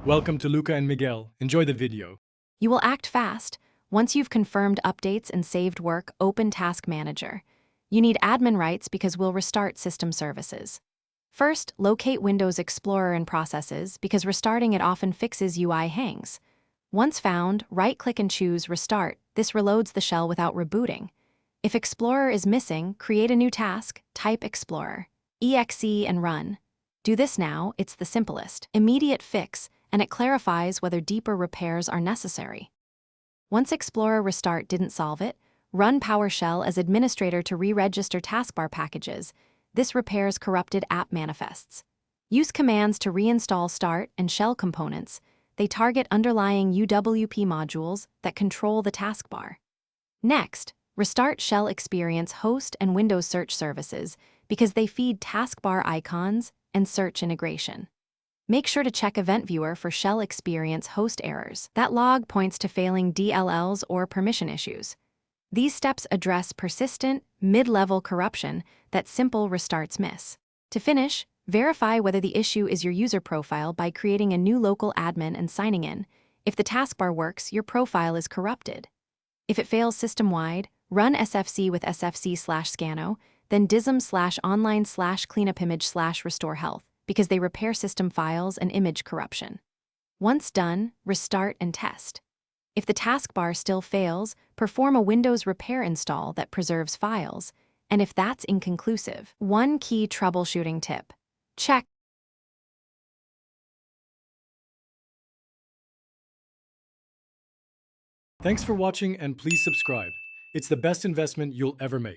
Welcome to Luca and Miguel. Enjoy the video. You will act fast. Once you've confirmed updates and saved work, open Task Manager. You need admin rights because we'll restart system services. First, locate Windows Explorer and Processes because restarting it often fixes UI hangs. Once found, right-click and choose Restart. This reloads the shell without rebooting. If Explorer is missing, create a new task, type Explorer, exe and run. Do this now, it's the simplest. Immediate fix, and it clarifies whether deeper repairs are necessary. Once Explorer Restart didn't solve it, run PowerShell as administrator to re-register Taskbar packages. This repairs corrupted app manifests. Use commands to reinstall Start and Shell components. They target underlying UWP modules that control the taskbar. Next, restart Shell Experience host and Windows search services because they feed taskbar icons and search integration. Make sure to check Event Viewer for Shell Experience host errors. That log points to failing DLLs or permission issues. These steps address persistent, mid-level corruption that simple restarts miss. To finish, verify whether the issue is your user profile by creating a new local admin and signing in. If the taskbar works, your profile is corrupted. If it fails system-wide, run SFC with SFC/Scano, then dism/online/cleanupimage/restore health, because they repair system files and image corruption. Once done, restart and test. If the taskbar still fails, perform a Windows repair install that preserves files, and if that's inconclusive, one key troubleshooting tip. Check. Thanks for watching and please subscribe. It's the best investment you'll ever make.